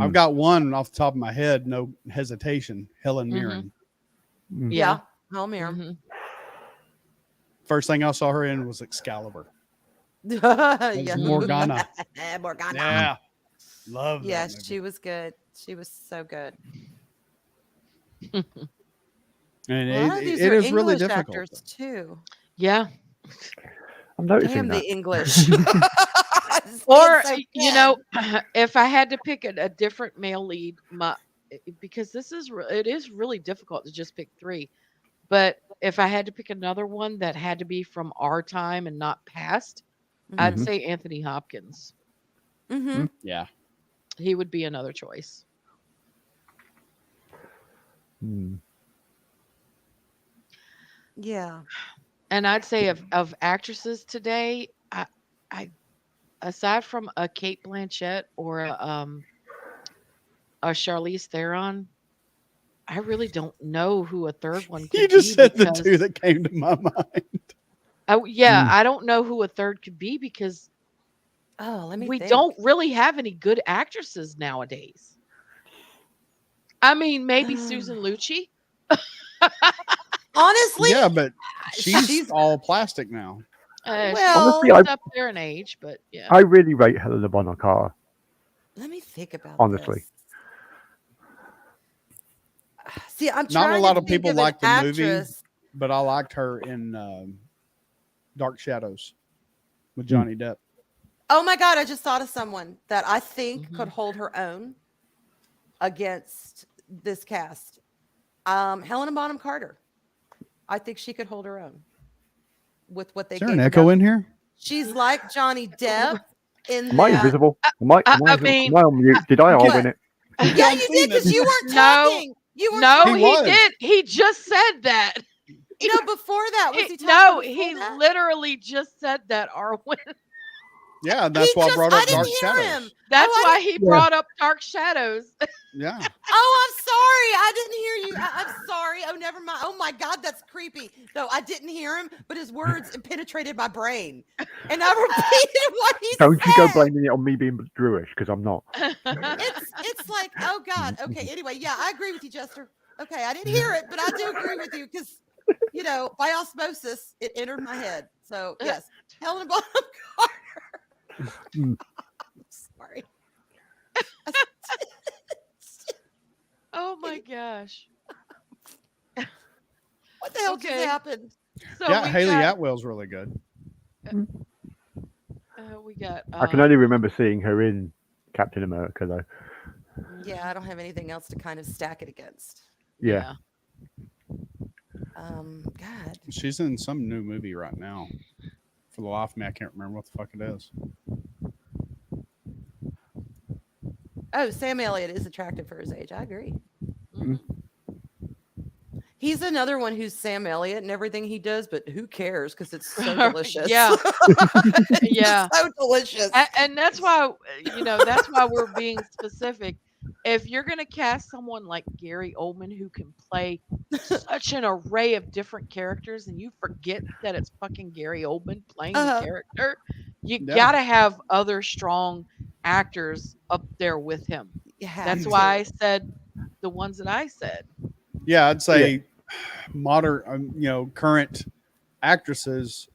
I've got one off the top of my head, no hesitation. Helen Mhm. Mirren. Yeah. Hell Mirren. Mhm. First thing I saw her in was Excalibur. Yeah. Morgana. Morgana. Yeah. Love that. Yes, movie. she was good. She was so good. And A lot of these it are is really English difficult. actors too. Yeah. I'm noticing Damn that. the English. Or, So you know, if I had to pick a different male lead, because it is really difficult to just pick 3. But if I had to pick another one that had to be from our time and not past, I'd say Anthony Hopkins. Mhm. Yeah. He would be another choice. Yeah. And I'd say of actresses today, I aside from a Kate Blanchett or a Charlize Theron, I really don't know who a third one could You just be said the because 2 that came to my mind. I don't know who a third could be because Oh, let me we think. don't really have any good actresses nowadays. I mean, maybe Susan Lucci. Honestly, Yeah, but she's she's all plastic now. well. Honestly, She's up there in age, but yeah. I really rate Helena Bonham Carter. Let me think about Honestly. this. See, I'm Not trying a lot to of think people of an like the movie, actress. but I liked her in Dark Shadows with Johnny Depp. Oh my God, I just thought of someone that I think Mhm. could hold her own against this cast. Helena Bonham Carter. I think she could hold her own with what they Is there gave an her. echo Now, in here? she's like Johnny Depp in Am I that. invisible? Am I mean- on mute? Did I What? win it? Yeah, you did because you weren't No. talking. You weren't No, talking. He he was. did. He just said that. No, before that, was he talking? No, before he that? literally just said that, Arwen. Yeah, that's He why I just- brought I up didn't Dark hear Shadows. him. That's Oh, I why he brought up Dark Shadows. Yeah. Oh, I'm sorry. I didn't hear you. I'm sorry. Oh, never mind. Oh my God, that's creepy. No, I didn't hear him, but his words penetrated my brain, and I repeated what he Don't said. you go blaming it on me being Jewish, because I'm not. It's like, oh God. Okay. Anyway, yeah, I agree with you, Jester. Okay, I didn't hear it, but I do agree with you because, by osmosis, it entered my head. So yes, Helena Bonham Carter. I'm sorry. Oh my gosh. What the hell just Okay. happened? So yeah, we Haley got, Atwell's really good. We got I can only remember seeing her in Captain America, though. Yeah, I don't have anything else to kind of stack it against. Yeah. God. She's in some new movie right now. For the life of me, I can't remember what the fuck it is. Oh, Sam Elliott is attractive for his age. I agree. Mhm. He's another one who's Sam Elliott and everything he does, but who cares? Because it's so delicious. Yeah. It's Yeah. so delicious. And that's why, that's why we're being specific. If you're going to cast someone like Gary Oldman who can play such an array of different characters and you forget that it's fucking Gary Oldman playing the character, you Yeah. got to have other strong actors up there with him. You have That's to. why I said the ones that I said. Yeah, I'd say modern, current actresses.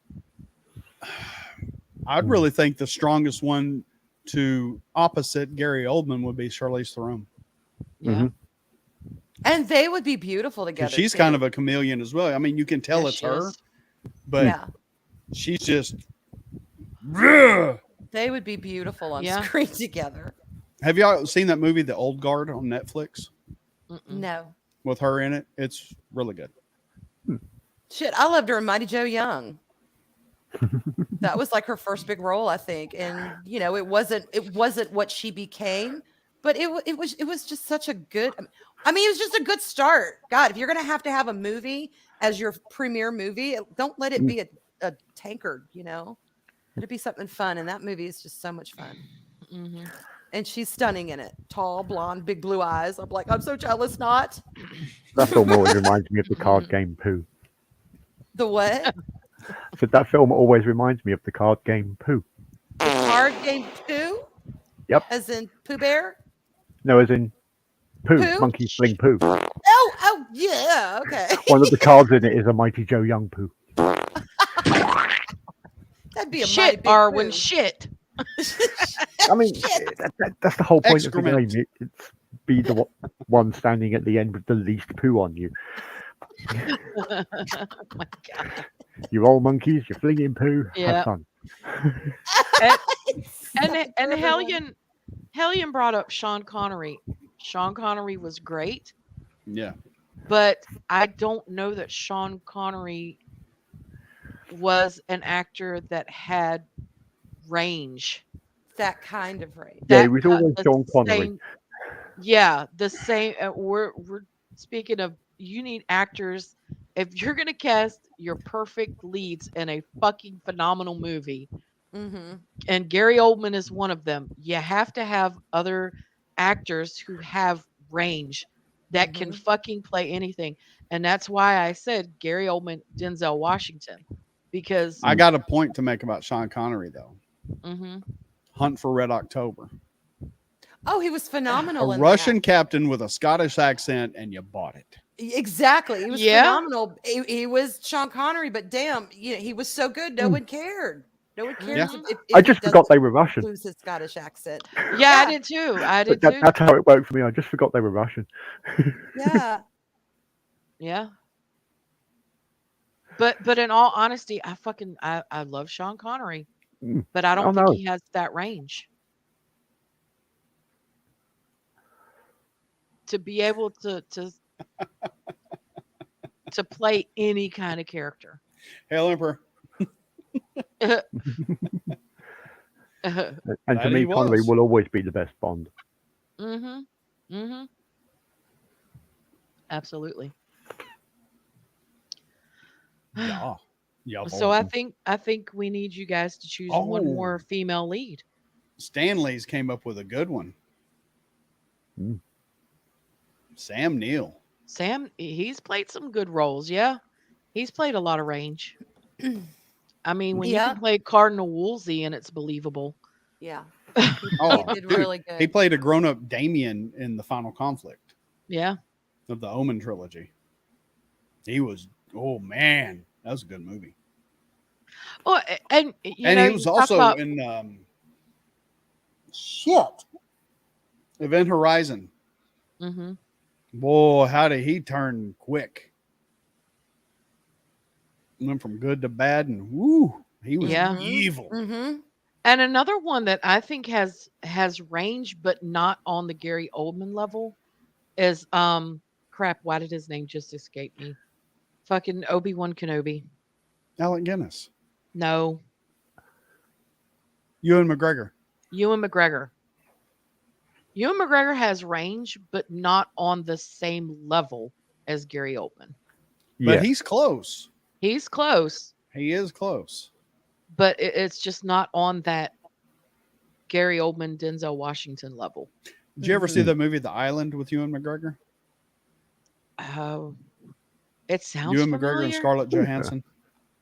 I'd really think the strongest one to opposite Gary Oldman would be Charlize Theron. Yeah. And they would be beautiful together. Because she's kind of a chameleon as well. I mean, you can tell Yes, it's she her, is. but she's just. Have They would be beautiful on Yeah. screen together. y'all seen that movie, The Old Guard, on Netflix Mm-mm. No. with her in it? It's really good. Shit, I loved her in Mighty Joe Young. That was like her first big role, I think. And it wasn't what she became, but it was just such a good. I mean, it was just a good start. God, if you're gonna have to have a movie as your premiere movie, don't let it be a tankard. Let it be something fun. And that movie is just so much fun. Mhm. And she's stunning in it. Tall, blonde, big blue eyes. I'm like, I'm so jealous. Not That film always reminds me of the card game Pooh. the what? So that film always reminds me of the card game Pooh. The card game Pooh? Yep. As in Pooh Bear? No, as in Pooh, Pooh? Monkey Fling Pooh. Oh, yeah. Okay. One of the cards in it is a Mighty Joe Young Pooh. That'd be a mighty Shit, big Arwen, Pooh. shit. I mean, that's the whole point Excrement. of the game. It's be the one standing at the end with the least poo on you. Oh my God. You roll monkeys, you're flinging poo. Yeah. Have fun. And Hellion brought up Sean Connery. Sean Connery was great, Yeah. but I don't know that Sean Connery was an actor that had range. That kind of range. Yeah, That he was cut always the Sean Connery. same- Yeah, the same. We're speaking of. You need actors. If you're gonna cast your perfect leads in a fucking phenomenal movie, Mm-hmm. and Gary Oldman is one of them, you have to have other actors who have range that can fucking play anything. And that's why I said Gary Oldman, Denzel Washington, because I got a point to make about Sean Connery, though. Mhm. Hunt for Red October. Oh, he was phenomenal A in Russian captain with a Scottish accent, and you bought it. that. Exactly. He was Yeah. phenomenal. He was Sean Connery, but damn, he was so good. No one cared. No one cared Yeah. if I he just forgot doesn't they were Russian. lose his Scottish accent. Yeah, Yeah. I did too. I did too. That's how it worked for me. I just forgot they were Russian. Yeah. Yeah. But in all honesty, I love Sean Connery, Mm. but I don't Oh, think no. he has that range to be able to play any kind of character. Hail Emperor. And to That me, he Connery was. will always be the best Bond. Mhm. Mhm. Absolutely. Yeah. Yeah. So I think we need you guys to choose one Oh. more female lead. Stanley's came up with a good one. Mm. Sam Neill. Sam, he's played some good roles. Yeah, he's played a lot of range. I mean, when you Yeah. can play Cardinal Wolsey and it's believable. Yeah. Oh, He did dude, really good. He played a grown-up Damien in the Final Conflict Yeah. of the Omen trilogy. He was, oh man, that was a good movie. Oh, and And he was also in Event Horizon. Hmm. Boy, how did he turn quick? Went from good to bad, and woo, he was Yeah. evil. Mm-hmm. And another one that I think has range, but not on the Gary Oldman level is crap. Why did his name just escape me? Fucking Obi-Wan Kenobi. Alec Guinness, No, Ewan McGregor. Ewan McGregor. Ewan McGregor has range, but not on the same level as Gary Oldman. But Yeah. he's close. He's close, He is close. but it's just not on that Gary Oldman, Denzel Washington level. Did you ever see Mhm. the movie The Island with Ewan McGregor? Oh, it sounds Ewan McGregor and familiar. Scarlett think so. Johansson.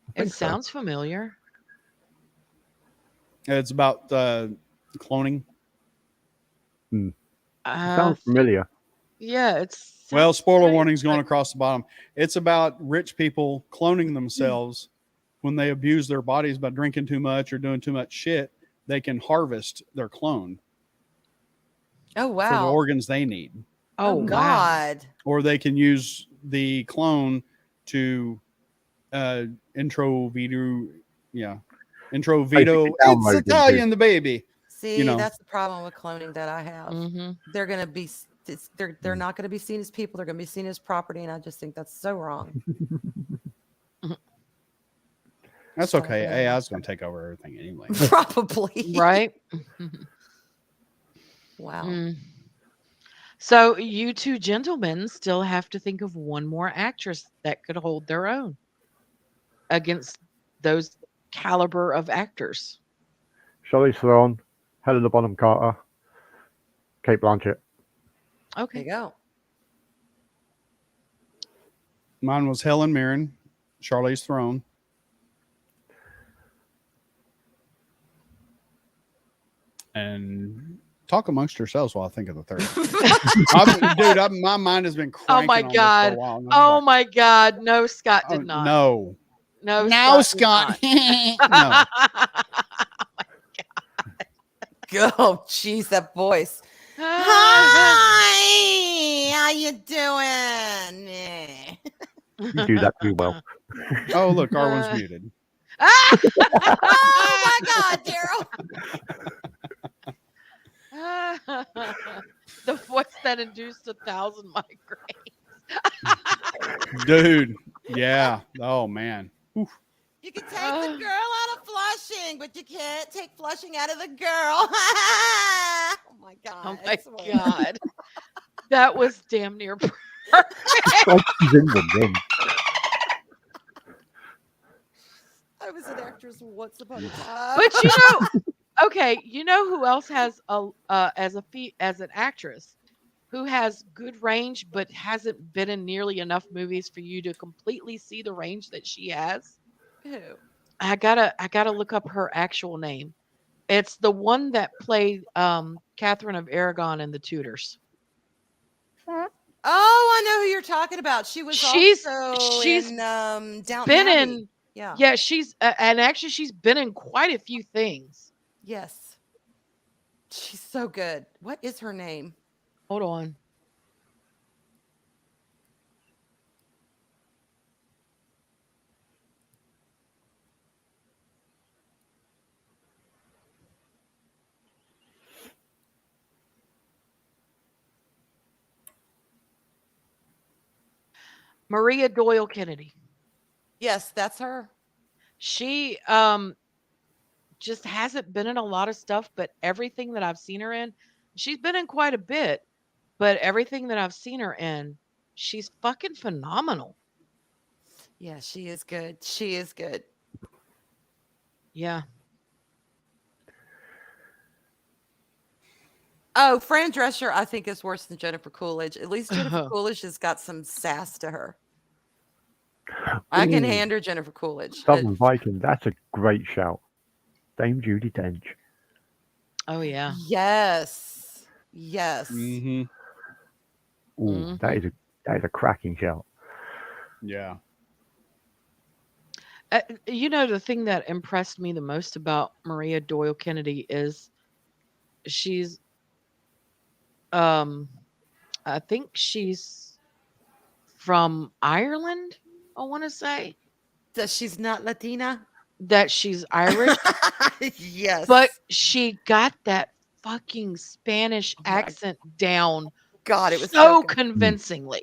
I It think so. sounds familiar. It's about cloning. It I sounds think, familiar. yeah, it's Well, sounds spoiler familiar, warnings going but across the bottom. It's about rich people cloning themselves when they abuse their bodies by drinking too much or doing too much shit. They can harvest their clone Oh for the wow. organs they need, oh Oh wow. God. or they can use the clone to intro veto. Yeah, intro veto. Basically It's download them Italian, the baby. See, know. that's the problem with cloning that I have. Hmm. They're gonna be they're not gonna be seen as people. They're gonna be seen as property, and I just think that's so wrong. That's So okay. bad. AI's going to take over everything anyway. Probably. Right? Wow. Mm. So you two gentlemen still have to think of one more actress that could hold their own against those caliber of actors. Charlize Theron, Helena Bonham Carter, Kate Blanchett. There Okay. you go. Mine was Helen Mirren, Charlize Theron, and talk amongst yourselves while I think of the third. My mind has been Oh cranking my on this for a God. while. And Oh I'm my God. No, Scott like, did not. no, No, no, Scott. Scott, Did no. not. Oh, jeez, that voice. Ah, Hi, how you doing? You do that too well. Oh, look, Arwen's Uh, muted. Oh my God, Daryl. The voice that induced 1,000 migraines. Dude, yeah. Oh man. Oof. You can take the girl out of Flushing, but you can't take Flushing out of the girl. Oh my God. Oh I my swear. God. That was damn near perfect. Like she's in the room. I was an actress once upon a time. But okay, you know who else has as an actress who has good range but hasn't been in nearly enough movies for you to completely see the range that she has? Who? I gotta look up her actual name. It's the one that played Catherine of Aragon in The Tudors. Oh, I know who you're talking about. She was She's also she's in Downton been Abbey. in Yeah. she's and actually she's been in quite a few things. Yes. She's so good. What is her name? Hold on. Maria Doyle Kennedy. Yes, that's her. She just hasn't been in a lot of stuff, but everything that I've seen her in, she's been in quite a bit, but everything that I've seen her in, she's fucking phenomenal. Yeah, she is good. She is good. Yeah. Oh, Fran Drescher, I think, is worse than Jennifer Coolidge. At least Jennifer Coolidge has got some sass to her. I can Ooh, hand her Jennifer Coolidge. Southern Viking. That's a great shout. Dame Judi Dench. Oh yeah. Yes. Yes. Mm-hmm. Ooh, that is a cracking shout. Yeah. The thing that impressed me the most about Maria Doyle Kennedy is she's I think she's from Ireland, I want to say. Does she's not Latina? that she's Irish, Yes. but she got that fucking Spanish Oh my accent down God, it was so so good. convincingly.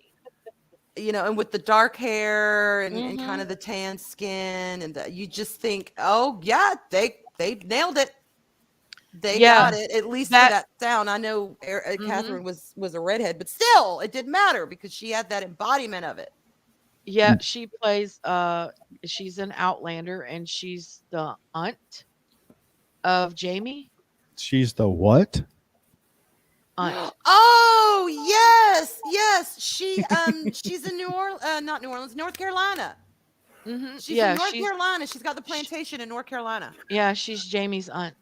You know, and with the dark hair and kind Mhm. of the tan skin, and you just think, oh yeah, they nailed it. They Yeah, got it, at least for that that sound. I know mhm. Catherine was a redhead, but still, it didn't matter because she had that embodiment of it. Yeah, she plays she's an Outlander and she's the aunt of Jamie. She's the what? Aunt. Oh yes, yes. She's in not New Orleans, North Carolina. She's from Yeah, North Carolina. She's got the plantation in North Carolina. she's Jamie's aunt.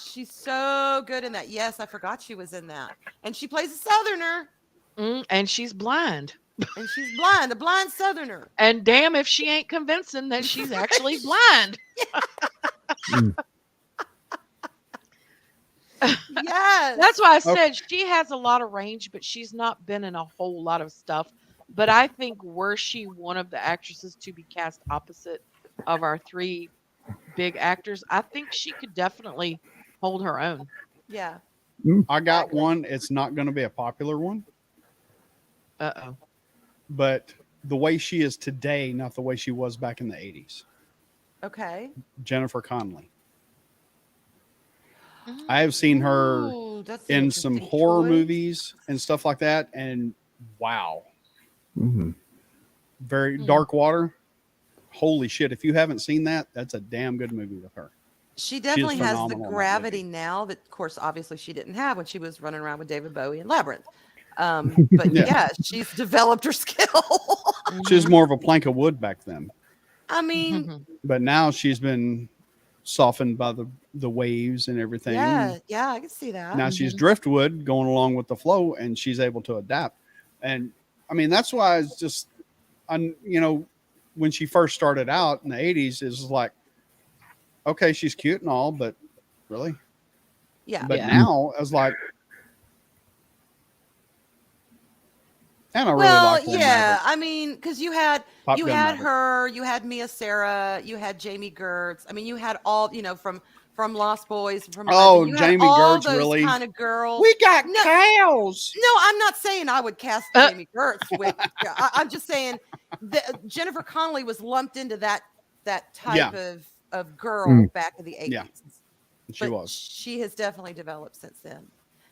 She's so good in that. Yes, I forgot she was in that. And she plays a Southerner. And she's blind. And she's blind, a blind Southerner. And damn if she ain't convincing that she's actually blind. Yes. That's why I said she has a lot of range, but she's not been in a whole lot of stuff. But I think were she one of the actresses to be cast opposite of our three big actors, I think she could definitely hold her own. Yeah. I got agree. one. It's not going to be a popular one, Uh-oh. but the way she is today, not the way she was back in the 80s. Okay. Jennifer Connelly. I have seen her Ooh, that's an in some interesting horror choice. movies and stuff like that, and wow, Mhm. very Dark Water. Holy shit! If you haven't seen that, that's a damn good movie with her. She definitely has the phenomenal in that gravity movie. now that, of course, obviously she didn't have when she was running around with David Bowie and Labyrinth. But Yeah. yeah, she's developed her skill. She was more of a plank of wood back then, I mean, but now she's been softened by the waves and everything. yeah, I can see that. Now she's driftwood going along with the flow, and she's able to adapt. And I mean, that's why it's just, when she first started out in the 80s, is like, okay, she's cute and all, but really? Yeah. But Yeah. now, I was like, and I really Well, like yeah. I mean, because you had Top Gun Maverick. her, you had Mia Sarah, you had Jamie Gertz. I mean, you had all from Lost Boys, from Oh, Leslie. You had Jamie all Gertz, those really? kind of girls. We got No. cows. No, I'm not saying I would cast Jamie Gertz with. I'm just saying that Jennifer Connelly was lumped into that type of girl back in the 80s. Yeah, she But was. she has definitely developed since then.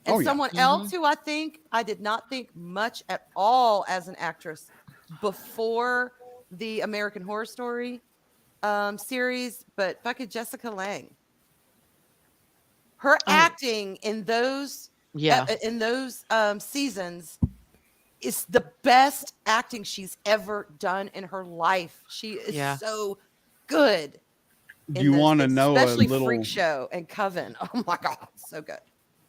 And Oh, yeah. someone else who I did not think much at all as an actress before the American Horror Story series, but fucking Jessica Lange. Her acting in those seasons is the best acting she's ever done in her life. She is so good. Do you want to know a especially little? Freak Show and Coven? Oh my god, so good.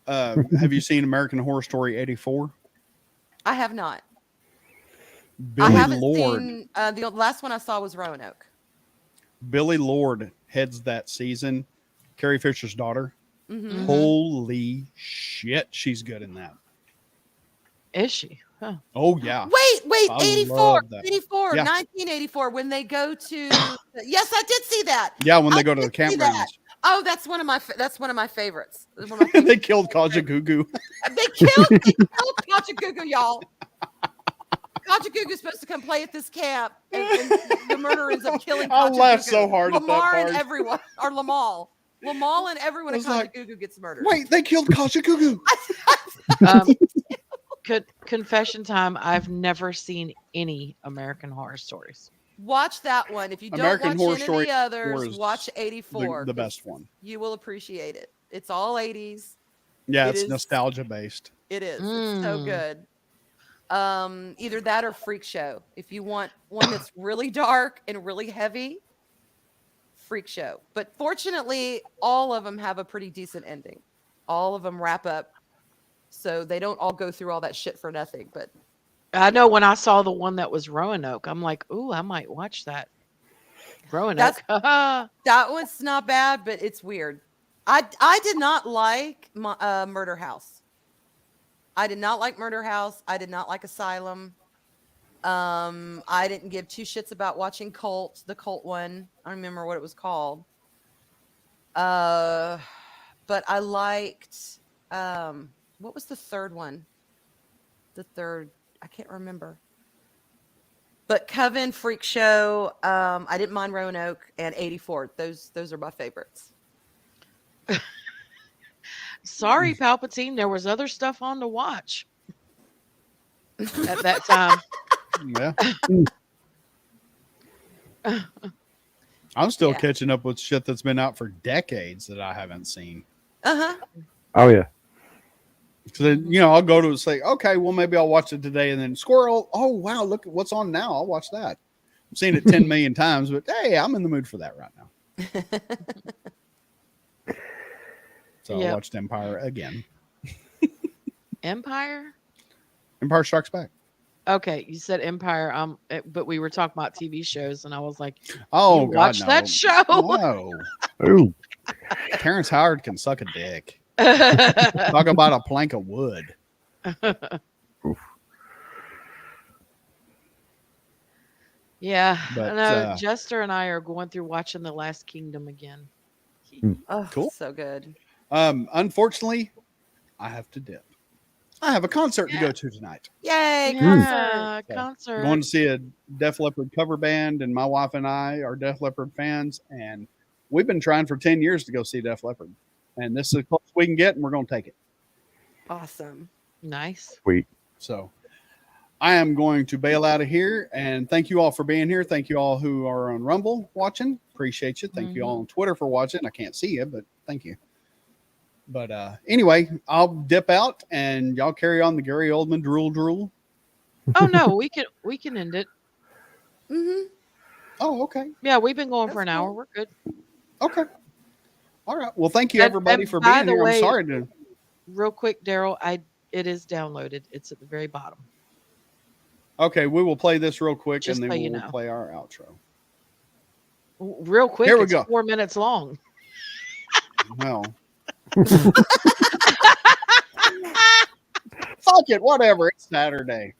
Have you seen American Horror Story 84? I have not. Billy I haven't Lord. seen the last one I saw was Roanoke. Billy Lord heads that season. Carrie Fisher's daughter. Mm-hmm. Holy shit, she's good in that. Is she? Huh. Oh yeah. Wait, I 84, love that. 84, Yeah. 1984, when they go to yes, I did see that. Yeah, when they go to the did see campgrounds. that. Oh, that's one of my favorites. They killed Kajagoogoo. They killed Kajagoogoo, y'all. Kajagoogoo's supposed to come play at this camp, and the murderer ends up killing Kajagoogoo. I laughed so hard at that Lamar part. and everyone, or Lamal. Lamal and everyone at was like, Kajagoogoo gets murdered. Wait, they killed Kajagoogoo. Confession time. I've never seen any American Horror Stories. Watch that one. If you don't American watch Horror any Story of the others, is watch 84. the best one. You will appreciate it. It's all 80s. Yeah, It it's is- nostalgia based. It is. It's so good. Either that or Freak Show. If you want one that's really dark and really heavy, Freak Show. But fortunately, all of them have a pretty decent ending. All of them wrap up, so they don't all go through all that shit for nothing. But I know when I saw the one that was Roanoke, I'm like, ooh, I might watch that. Roanoke. that one's not bad, but it's weird. I did not like Murder House. I did not like Murder House. I did not like Asylum. I didn't give two shits about watching the Cult one. I don't remember what it was called. But I liked what was the third one? The third, I can't remember. But Coven, Freak Show, I didn't mind Roanoke and 84. Those are my favorites. Sorry, Palpatine. There was other stuff on to watch at that time. Yeah. I'm still Yeah. catching up with shit that's been out for decades that I haven't seen. Uh-huh. Oh yeah. So then, I'll go to say, okay, well, maybe I'll watch it today, and then squirrel. Oh wow, look at what's on now. I'll watch that. I've seen it 10 million times, but hey, I'm in the mood for that right now. So I Yep. watched Empire again. Empire? Empire Strikes Back. Okay, you said Empire. But we were talking about TV shows, and I was like, Oh you God, watch no. that show? No. Ooh. Terrence Howard can suck a dick. Talk about a plank of wood. Yeah, But, I know. Jester and I are going through watching The Last Kingdom again. Oh, Cool. so good. Unfortunately, I have to dip. I have a concert to Yeah. go to tonight. Yay, Yeah, So, concert. Going to see a Def Leppard cover band, and my wife and I are Def Leppard fans, and we've been trying for 10 years to go see Def Leppard, and this is the closest we can get, and we're going to take it. Awesome. Nice. Sweet. So I am going to bail out of here, and thank you all for being here. Thank you all who are on Rumble watching. Appreciate you. Thank you all on Twitter for watching. I can't see you, but thank you. But anyway, I'll dip out, and y'all carry on the Gary Oldman drool. Oh no, we can end it. Mm-hmm. Oh, okay. Yeah, we've been going for That's an hour. cool. We're good. Okay. All right. Well, thank you And- everybody and for by being the here. way- I'm sorry to. Real quick, Daryl, it is downloaded. It's at the very bottom. Okay, we will play this real quick, Just and then so we you will know. play our outro. Real quick, Here we it's go. 4 minutes long. Well, fuck it, whatever. It's Saturday.